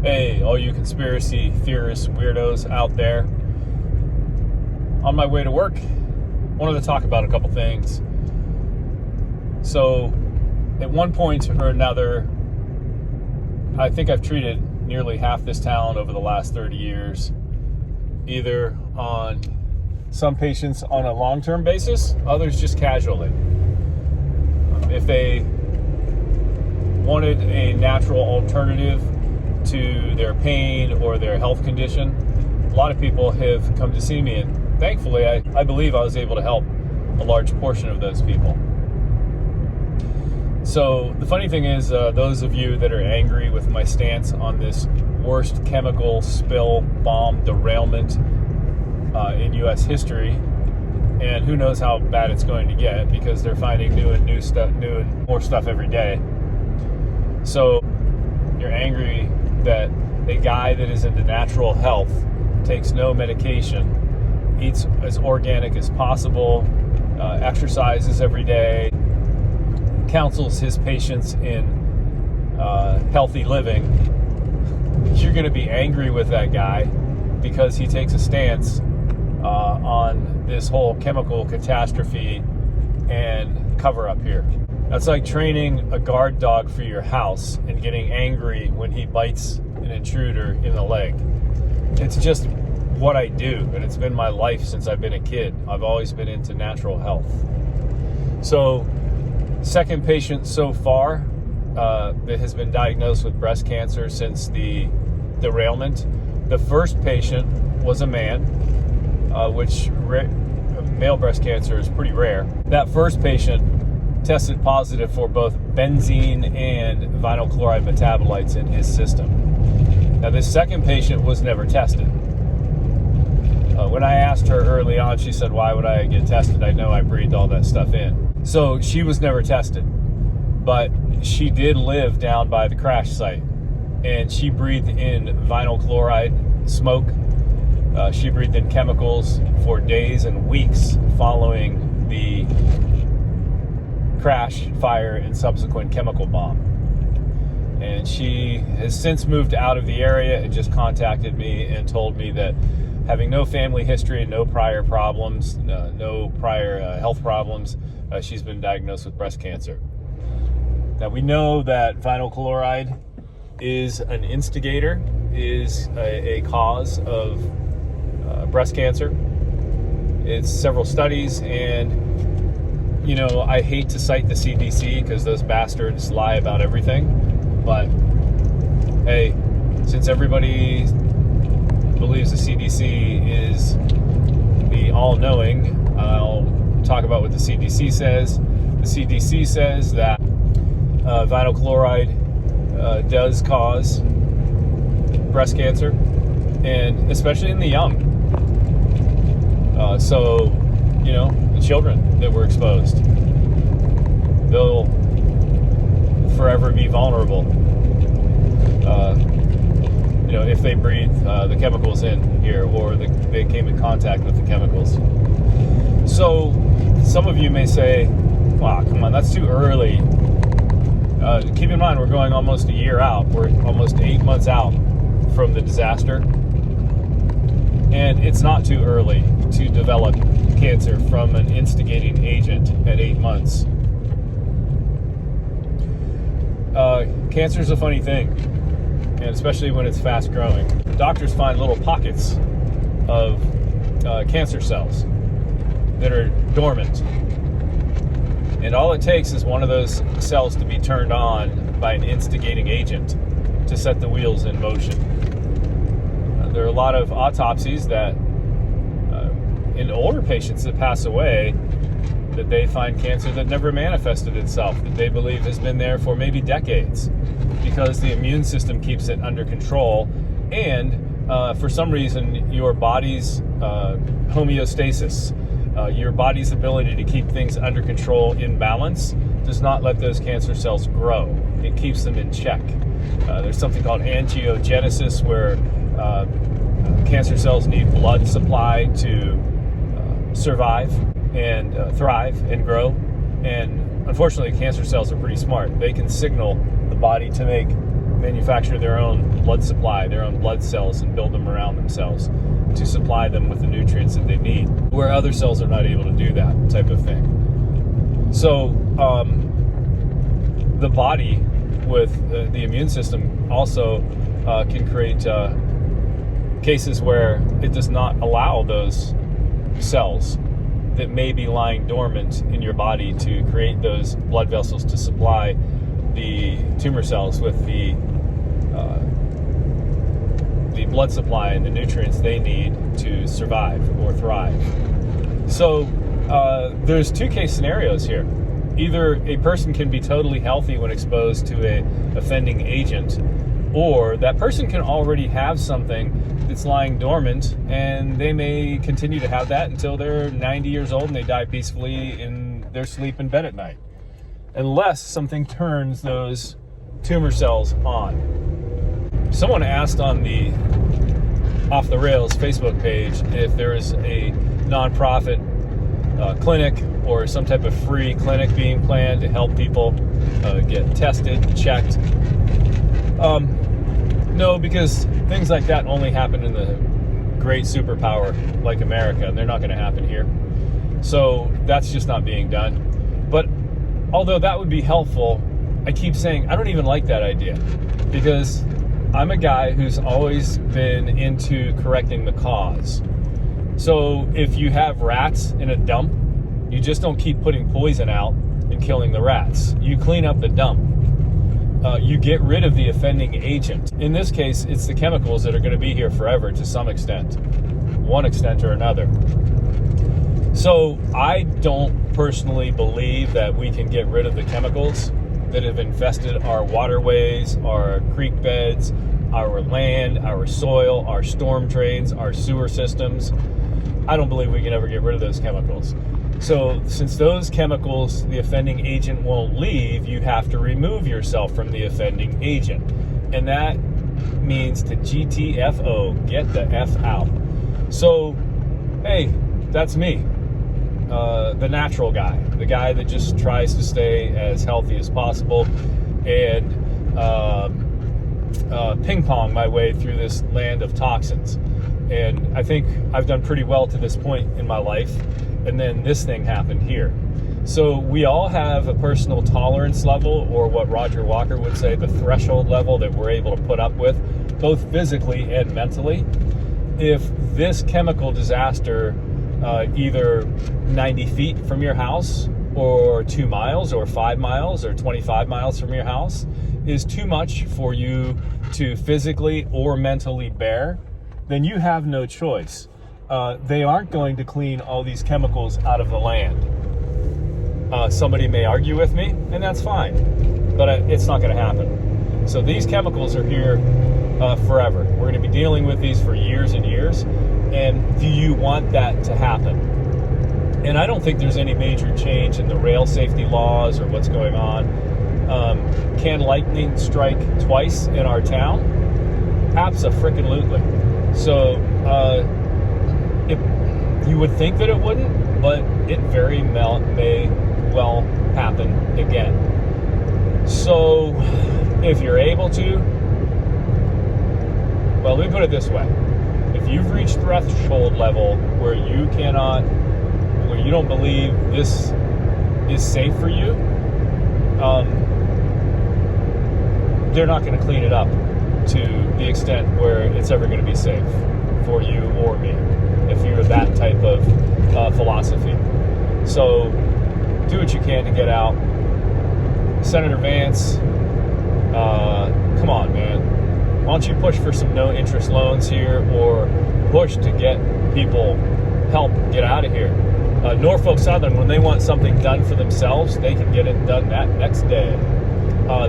Hey, all you conspiracy theorists, weirdos out there. On my way to work, wanted to talk about a couple things. So, at one point or another, I think I've treated nearly half this town over the last 30 years, either on some patients on a long-term basis, others just casually. If they wanted a natural alternative to their pain or their health condition, a lot of people have come to see me, and thankfully I believe I was able to help a large portion of those people. So the funny thing is, those of you that are angry with my stance on this worst chemical spill bomb derailment in U.S. history, and who knows how bad it's going to get because they're finding new and more stuff every day. So you're angry that a guy that is into natural health, takes no medication, eats as organic as possible, exercises every day, counsels his patients in healthy living. You're going to be angry with that guy because he takes a stance on this whole chemical catastrophe and cover up here. That's like training a guard dog for your house and getting angry when he bites an intruder in the leg. It's just what I do, and it's been my life since I've been a kid. I've always been into natural health. So, second patient so far that has been diagnosed with breast cancer since the derailment. The first patient was a man, which male breast cancer is pretty rare. That first patient tested positive for both benzene and vinyl chloride metabolites in his system. Now, this second patient was never tested. When I asked her early on, she said, "Why would I get tested? I know I breathed all that stuff in." So she was never tested, but she did live down by the crash site, and she breathed in vinyl chloride smoke. She breathed in chemicals for days and weeks following the crash, fire, and subsequent chemical bomb. And she has since moved out of the area and just contacted me and told me that having no family history and no prior problems, no prior health problems, she's been diagnosed with breast cancer. Now, we know that vinyl chloride is an instigator, is a cause of breast cancer. It's several studies, and I hate to cite the CDC because those bastards lie about everything, but hey, since everybody believes the CDC is the all-knowing, I'll talk about what the CDC says. The CDC says that vinyl chloride does cause breast cancer, and especially in the young. So, the children that were exposed, they'll forever be vulnerable. If they breathe the chemicals in here, or they came in contact with the chemicals. So, some of you may say, "Wow, come on, that's too early." Keep in mind, we're going almost a year out. We're almost 8 months out from the disaster. And it's not too early to develop cancer from an instigating agent at 8 months. Cancer is a funny thing, and especially when it's fast growing. Doctors find little pockets of cancer cells that are dormant. And all it takes is one of those cells to be turned on by an instigating agent to set the wheels in motion. There are a lot of autopsies that, in older patients that pass away, that they find cancer that never manifested itself, that they believe has been there for maybe decades, because the immune system keeps it under control, and for some reason your body's homeostasis, your body's ability to keep things under control in balance, does not let those cancer cells grow. It keeps them in check. There's something called angiogenesis, where cancer cells need blood supply to survive and thrive and grow. And unfortunately, cancer cells are pretty smart. They can signal the body to make manufacture their own blood supply, their own blood cells, and build them around themselves to supply them with the nutrients that they need, where other cells are not able to do that type of thing. So the body with the immune system also can create cases where it does not allow those cells that may be lying dormant in your body to create those blood vessels to supply the tumor cells with the blood supply and the nutrients they need to survive or thrive. So there's two case scenarios here. Either a person can be totally healthy when exposed to a offending agent, or that person can already have something that's lying dormant, and they may continue to have that until they're 90 years old and they die peacefully in their sleep in bed at night, unless something turns those tumor cells on. Someone asked on the Off the Rails Facebook page if there is a nonprofit clinic or some type of free clinic being planned to help people get tested, checked. No, because things like that only happen in the great superpower like America, and they're not going to happen here. So that's just not being done. But although that would be helpful, I keep saying I don't even like that idea, because I'm a guy who's always been into correcting the cause. So if you have rats in a dump, you just don't keep putting poison out and killing the rats. You clean up the dump. You get rid of the offending agent. In this case, it's the chemicals that are going to be here forever to some extent, one extent or another. So I don't personally believe that we can get rid of the chemicals that have infested our waterways, our creek beds, our land, our soil, our storm drains, our sewer systems. I don't believe we can ever get rid of those chemicals. So since those chemicals, the offending agent won't leave, you have to remove yourself from the offending agent. And that means to GTFO, get the F out. So, hey, that's me. The natural guy, the guy that just tries to stay as healthy as possible and ping pong my way through this land of toxins. And I think I've done pretty well to this point in my life. And then this thing happened here. So we all have a personal tolerance level, or what Roger Walker would say, the threshold level that we're able to put up with, both physically and mentally. If this chemical disaster, either 90 feet from your house, or 2 miles, or 5 miles, or 25 miles from your house, is too much for you to physically or mentally bear, then you have no choice. They aren't going to clean all these chemicals out of the land. Somebody may argue with me, and that's fine, but it's not going to happen. So these chemicals are here forever. We're going to be dealing with these for years and years, and do you want that to happen? And I don't think there's any major change in the rail safety laws or what's going on. Can lightning strike twice in our town? Abso-frickin-lutely. So, you would think that it wouldn't, but it very may well happen again. So if you're able to, well, let me put it this way. If you've reached threshold level where you don't believe this is safe for you, they're not going to clean it up to the extent where it's ever going to be safe for you or me, if you're that type of philosophy. So do what you can to get out. Senator Vance, come on, man. Why don't you push for some no-interest loans here, or push to get people help get out of here? Norfolk Southern, when they want something done for themselves, they can get it done that next day.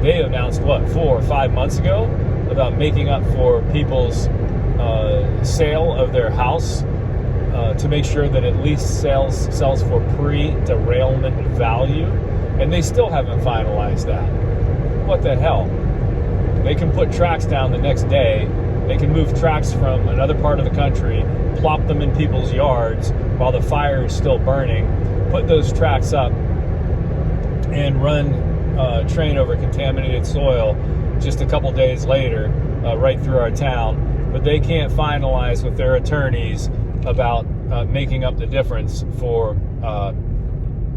They announced, 4 or 5 months ago, about making up for people's sale of their house to make sure that at least sells for pre-derailment value, and they still haven't finalized that. What the hell? They can put tracks down the next day. They can move tracks from another part of the country, plop them in people's yards while the fire is still burning, put those tracks up, and run train over contaminated soil just a couple days later, right through our town, but they can't finalize with their attorneys about making up the difference for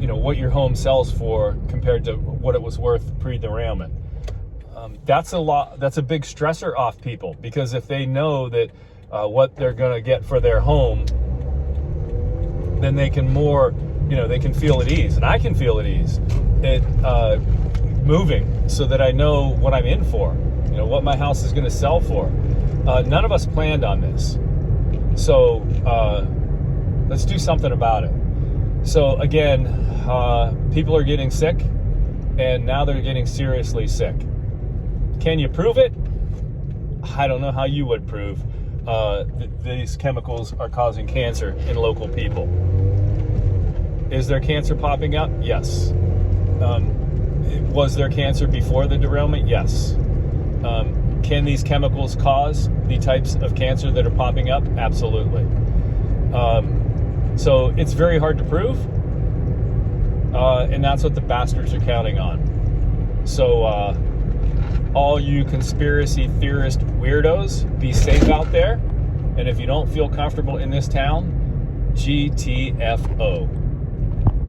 what your home sells for compared to what it was worth pre-derailment. That's a big stressor off people, because if they know that what they're going to get for their home, then they can they can feel at ease, and I can feel at ease moving, so that I know what I'm in for, what my house is going to sell for. None of us planned on this, so let's do something about it. So again, people are getting sick, and now they're getting seriously sick. Can you prove it? I don't know how you would prove these chemicals are causing cancer in local people. Is there cancer popping up? Yes. Was there cancer before the derailment? Yes. Can these chemicals cause the types of cancer that are popping up? Absolutely. So it's very hard to prove, and that's what the bastards are counting on. So all you conspiracy theorist weirdos, be safe out there, and if you don't feel comfortable in this town, GTFO.